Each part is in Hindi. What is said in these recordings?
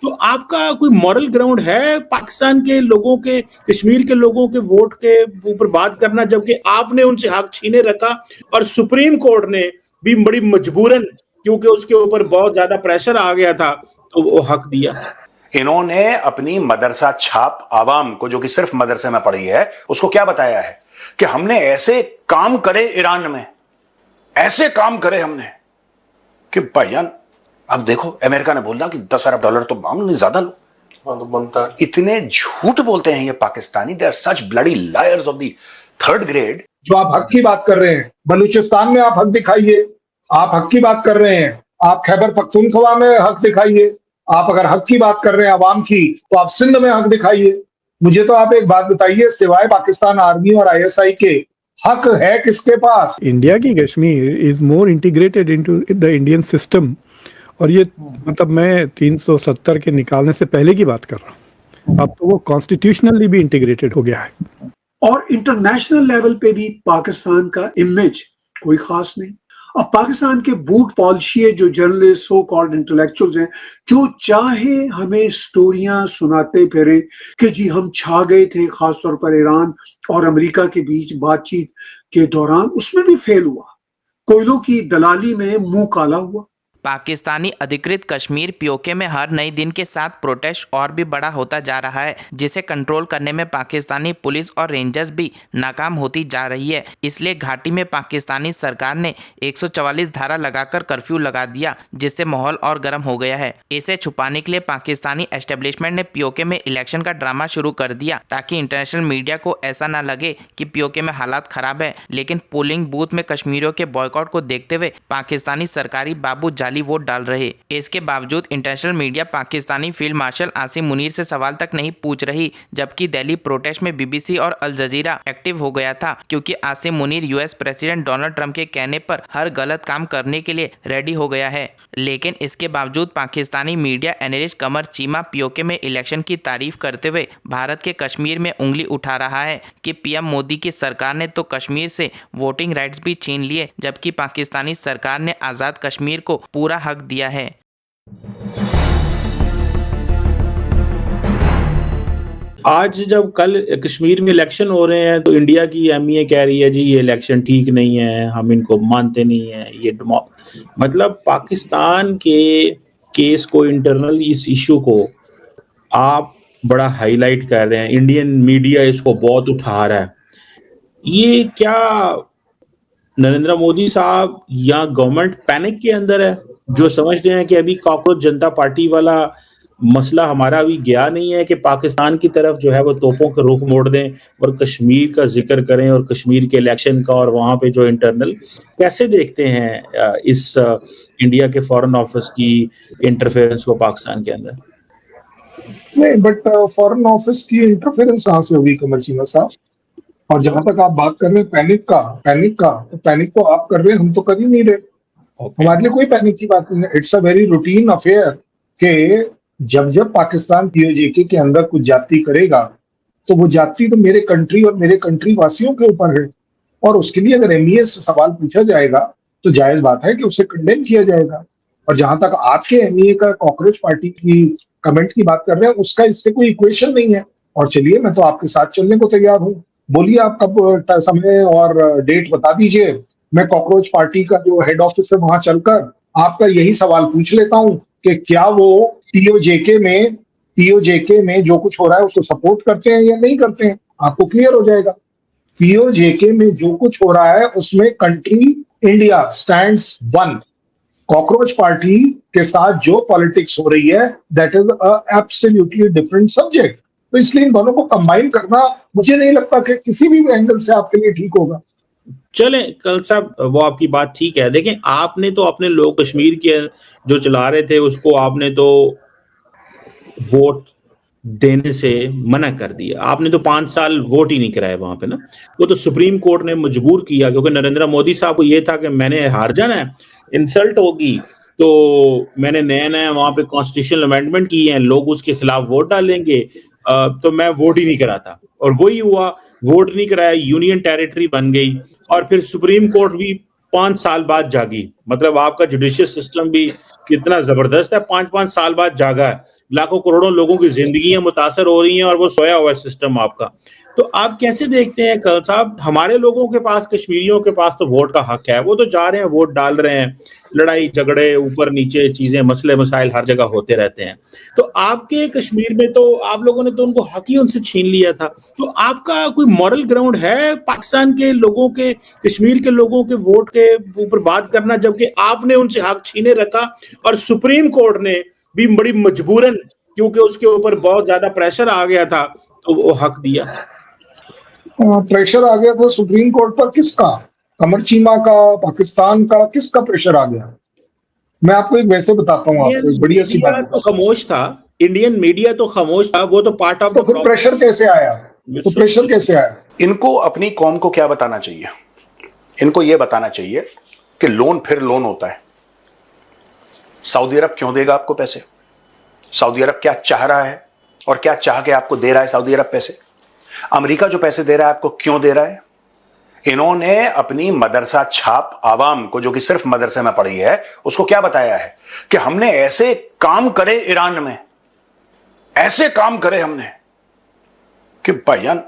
तो आपका कोई मॉरल ग्राउंड है पाकिस्तान के लोगों के, कश्मीर के लोगों के वोट के ऊपर बात करना, जबकि आपने उनसे हक छीने रखा और सुप्रीम कोर्ट ने भी बड़ी मजबूरन, क्योंकि उसके ऊपर बहुत ज्यादा प्रेशर आ गया था, तो वो हक दिया। इन्होंने अपनी मदरसा छाप आवाम को, जो कि सिर्फ मदरसे में पढ़ी है, उसको क्या बताया है कि हमने ऐसे काम करे ईरान में, ऐसे काम करे हमने कि भाईजान अब देखो अमेरिका ने बोला कि $10 अरब तो मांग ज्यादा लो, तो बनता है। इतने झूठ बोलते हैं ये Pakistani, they are such bloody liars of the third grade. जो आप हक की बात कर रहे हैं, बलूचिस्तान में आप हक दिखाइए। आप हक की बात कर रहे हैं, आप खैबर पख्तूनख्वा में हक दिखाइए। आप अगर हक की बात कर रहे हैं अवाम की, तो आप सिंध में हक दिखाइए। मुझे तो आप एक बात बताइए, सिवाय पाकिस्तान आर्मी और ISI के हक है किसके पास? इंडिया की Kashmir is more integrated into the Indian system, और ये मतलब मैं 370 के निकालने से पहले की बात कर रहा हूँ। अब तो वो कॉन्स्टिट्यूशनली भी इंटीग्रेटेड हो गया है। और इंटरनेशनल लेवल पे भी पाकिस्तान का इमेज कोई खास नहीं। अब पाकिस्तान के बूट पॉलिशिए जो जर्नलिस्ट, सो कॉल्ड इंटेलेक्चुअल्स हैं, जो चाहे हमें स्टोरियां सुनाते फिरे कि जी हम छा गए थे खासतौर पर ईरान और अमेरिका के बीच बातचीत के दौरान, उसमें भी फेल हुआ। कोयलों की दलाली में मुंह काला हुआ। पाकिस्तानी अधिकृत कश्मीर पीओके में हर नए दिन के साथ प्रोटेस्ट और भी बड़ा होता जा रहा है, जिसे कंट्रोल करने में पाकिस्तानी पुलिस और रेंजर्स भी नाकाम होती जा रही है। इसलिए घाटी में पाकिस्तानी सरकार ने 144 धारा लगाकर कर्फ्यू लगा दिया, जिससे माहौल और गर्म हो गया है। इसे छुपाने के लिए पाकिस्तानी एस्टेब्लिशमेंट ने पीओके में इलेक्शन का ड्रामा शुरू कर दिया, ताकि इंटरनेशनल मीडिया को ऐसा ना लगे कि पीओके में हालात खराब है। लेकिन पोलिंग बूथ में कश्मीरियों के बॉयकॉट को देखते हुए पाकिस्तानी सरकारी बाबू वोट डाल रहे। इसके बावजूद international media Pakistani field marshal Asim Munir से सवाल तक नहीं पूछ रही, जबकि दिल्ली प्रोटेस्ट में BBC और अल जजीरा एक्टिव हो गया था, क्योंकि Asim Munir US president Donald Trump के कहने पर हर गलत काम करने के लिए रेडी हो गया है। लेकिन इसके बावजूद पाकिस्तानी मीडिया एनालिस्ट कमर चीमा पीओके में इलेक्शन की तारीफ करते हुए भारत के कश्मीर में उंगली उठा रहा है कि PM मोदी की सरकार ने तो कश्मीर से वोटिंग राइट्स भी छीन लिए, जबकि पाकिस्तानी सरकार ने आज़ाद कश्मीर को पूरा हक दिया है। आज जब कल कश्मीर में इलेक्शन हो रहे हैं, तो इंडिया की MEA कह रही है जी ये इलेक्शन ठीक नहीं है, हम इनको मानते नहीं है। ये मतलब पाकिस्तान के केस को, इंटरनल इस इशू को आप बड़ा हाईलाइट कर रहे हैं, इंडियन मीडिया इसको बहुत उठा रहा है। ये क्या नरेंद्र मोदी साहब या गवर्नमेंट पैनिक के अंदर है, जो समझते हैं कि अभी कॉकरोच जनता पार्टी वाला मसला हमारा अभी गया नहीं है, कि पाकिस्तान की तरफ जो है वो तोपों का रुख मोड़ दें और कश्मीर का जिक्र करें, और कश्मीर के इलेक्शन का और वहां पे जो इंटरनल, कैसे देखते हैं इस इंडिया के फॉरेन ऑफिस की इंटरफेरेंस को पाकिस्तान के अंदर? नहीं, बट फॉरेन ऑफिस की इंटरफेरेंस कहाँ से होगी कमर चीमा साहब? और जहां तक आप बात कर रहे हैं पैनिक का, तो पैनिक तो आप कर रहे हैं, हम तो कर ही नहीं रहे। हमारे लिए कोई पैनिक की बात नहीं है। It's a very routine affair के जब पाकिस्तान POJK के अंदर कुछ जाति करेगा, तो वो जाति तो मेरे कंट्री और मेरे कंट्री वासियों के ऊपर है, और उसके लिए अगर MEA से सवाल पूछा जाएगा तो जायज बात है कि उसे कंडेम किया जाएगा। और जहां तक आपके MEA का कॉकरोच पार्टी की कमेंट की बात कर रहे हैं, उसका इससे कोई इक्वेशन नहीं है। और चलिए, मैं तो आपके साथ चलने को तैयार हूँ। बोलिए आप कब समय और डेट बता दीजिए, मैं कॉकरोच पार्टी का जो हेड ऑफिस है वहां चलकर आपका यही सवाल पूछ लेता हूं कि क्या वो POJK में जो कुछ हो रहा है उसको सपोर्ट करते हैं या नहीं करते हैं। आपको क्लियर हो जाएगा। POJK में जो कुछ हो रहा है उसमें country India stands one. Cockroach party के साथ जो पॉलिटिक्स हो रही है, that is absolutely different subject. तो इसलिए इन दोनों को कंबाइन करना मुझे नहीं लगता कि किसी भी एंगल से आपके लिए ठीक होगा। चले कल साहब, वो आपकी बात ठीक है। देखें, आपने तो अपने लोग कश्मीर के जो चला रहे थे उसको आपने तो वोट देने से मना कर दिया। आपने तो 5 साल वोट ही नहीं कराया वहां पे ना। वो तो सुप्रीम कोर्ट ने मजबूर किया, क्योंकि नरेंद्र मोदी साहब को ये था कि मैंने हार जाना है, इंसल्ट होगी, तो मैंने नया वहां पे कॉन्स्टिट्यूशनल अमेंडमेंट की है, लोग उसके खिलाफ वोट डालेंगे, तो मैं वोट ही नहीं कराता। और वही हुआ, वोट नहीं कराया, यूनियन टेरिटरी बन गई। और फिर सुप्रीम कोर्ट भी 5 साल बाद जागी। मतलब आपका जुडिशियल सिस्टम भी कितना जबरदस्त है, 5-5 साल बाद जागा है। लाखों करोड़ों लोगों की जिंदगियां मुतासर हो रही हैं और वो सोया हुआ है सिस्टम आपका। तो आप कैसे देखते हैं कल साहब, हमारे लोगों के पास, कश्मीरियों के पास तो वोट का हक है, वो तो जा रहे हैं, वोट डाल रहे हैं, लड़ाई झगड़े ऊपर नीचे चीजें, मसले मसाइल हर जगह होते रहते हैं। तो आपके कश्मीर में तो आप लोगों ने तो उनको हक ही उनसे छीन लिया था। तो आपका कोई मॉरल ग्राउंड है पाकिस्तान के लोगों के, कश्मीर के लोगों के वोट के ऊपर बात करना, जबकि आपने उनसे हक छीने रखा और सुप्रीम कोर्ट ने भी बड़ी मजबूरन, क्योंकि उसके ऊपर बहुत ज्यादा प्रेशर आ गया था, तो वो हक दिया। प्रेशर आ गया था सुप्रीम कोर्ट पर, किसका? कमर चीमा का, पाकिस्तान का, किसका प्रेशर आ गया? मैं आपको एक वैसे बताता हूँ, आपको एक बढ़िया सी बात तो खामोश था, इंडियन मीडिया तो खामोश था, वो तो पार्ट ऑफ तो फिर प्रेशर कैसे आया? तो प्रेशर कैसे आया? इनको अपनी कौम को क्या बताना चाहिए? इनको यह बताना चाहिए कि लोन फिर लोन होता है। सऊदी अरब क्यों देगा आपको पैसे? सऊदी अरब क्या चाह रहा है और क्या चाह के आपको दे रहा है सऊदी अरब पैसे? अमेरिका जो पैसे दे रहा है आपको क्यों दे रहा है? इन्होंने अपनी मदरसा छाप आवाम को, जो कि सिर्फ मदरसे में पढ़ी है, उसको क्या बताया है कि हमने ऐसे काम करे ईरान में, ऐसे काम करे हमने कि भाईजान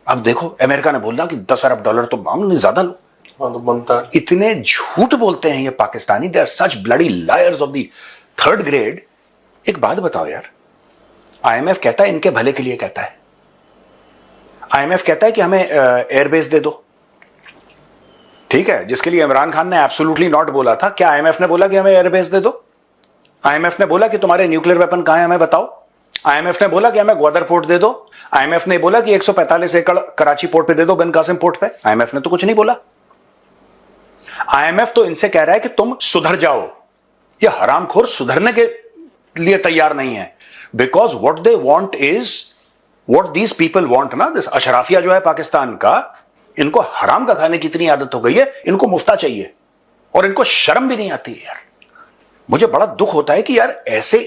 अब देखो, अमेरिका ने बोला कि 10 अरब डॉलर तो मांग ज्यादा लो, तो बनता है। इतने झूठ बोलते हैं ये Pakistani, they are such bloody liars of the third grade. एक बात बताओ यार, आईएमएफ कहता है इनके भले के लिए कहता है, आईएमएफ कहता है कि हमें एयरबेस दे दो, ठीक है, जिसके लिए इमरान खान ने एब्सोल्युटली नॉट बोला था। क्या आईएमएफ ने बोला कि हमें एयरबेस दे दो? आईएमएफ ने बोला कि तुम्हारे न्यूक्लियर वेपन कहां है हमें बताओ? आईएमएफ ने बोला कि हमें ग्वादर पोर्ट दे दो? आईएमएफ ने बोला कि 145 एकड़ कराची पोर्ट पे दे दो, बिन कासिम पोर्ट पे? आईएमएफ ने तो कुछ नहीं बोला। आईएमएफ तो इनसे कह रहा है कि तुम सुधर जाओ। ये हरामखोर सुधरने के लिए तैयार नहीं है, because what they want is what these people want ना। दिस अशराफिया जो है पाकिस्तान का, इनको हराम का खाने की इतनी आदत हो गई है, इनको मुफ्ता चाहिए और इनको शर्म भी नहीं आती है यार। मुझे बड़ा दुख होता है कि यार ऐसे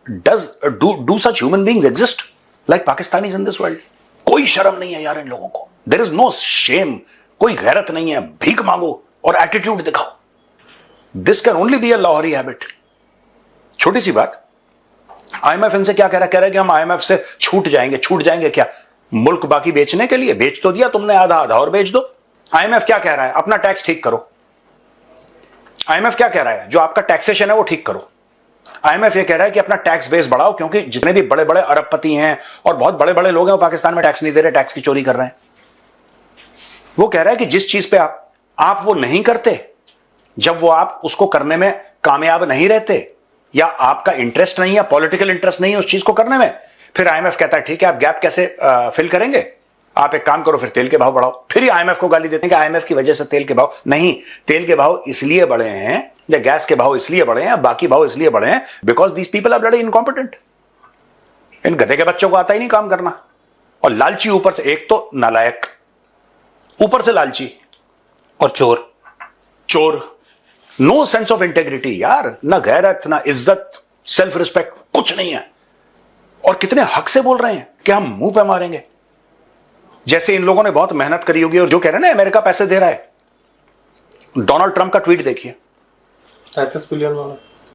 do such human beings exist like Pakistanis in this world? कोई शर्म नहीं है यार इन लोगों को, देयर इज नो शेम, कोई गैरत नहीं है, भीख मांगो और एटीट्यूड दिखाओ। This can only be a Lahori habit. छोटी सी बात, आईएमएफ इनसे क्या कह रहा है? कह रहा है कि हम आईएमएफ से छूट जाएंगे क्या? मुल्क बाकी बेचने के लिए? बेच तो दिया तुमने आधा आधा, और बेच दो। आईएमएफ क्या कह रहा है? अपना टैक्स ठीक करो। आईएमएफ क्या कह रहा है? जो आपका टैक्सेशन है वो ठीक करो। आईएमएफ ये कह रहा है कि अपना टैक्स बेस बढ़ाओ, क्योंकि जितने भी बड़े बड़े अरबपति हैं और बहुत बड़े बड़े लोग हैं वो पाकिस्तान में टैक्स नहीं दे रहे, टैक्स की चोरी कर रहे हैं। वो कह रहा है कि जिस चीज पे आप वो नहीं करते, जब वो आप उसको करने में कामयाब नहीं रहते, या आपका इंटरेस्ट नहीं है, पॉलिटिकल इंटरेस्ट नहीं है उस चीज को करने में, फिर आईएमएफ कहता है ठीक है, आप गैप कैसे फिल करेंगे? आप एक काम करो, फिर तेल के भाव बढ़ाओ। फिर आईएमएफ को गाली देते हैं कि आईएमएफ की वजह से तेल के भाव नहीं, तेल के भाव इसलिए बढ़े हैं या गैस के भाव इसलिए बढ़े हैं, बाकी भाव इसलिए बढ़े हैं because these people are bloody incompetent. इन गधे के बच्चों को आता ही नहीं काम करना, और लालची ऊपर से, एक तो नालायक, ऊपर से लालची और चोर। नो सेंस ऑफ इंटेग्रिटी यार, ना गैरत, ना इज्जत, सेल्फ रिस्पेक्ट, कुछ नहीं है। और कितने हक से बोल रहे हैं कि हम मुंह पे मारेंगे, जैसे इन लोगों ने बहुत मेहनत करी होगी। और जो कह रहे हैं ना अमेरिका पैसे दे रहा है, डोनाल्ड ट्रंप का ट्वीट देखिए, 33 बिलियन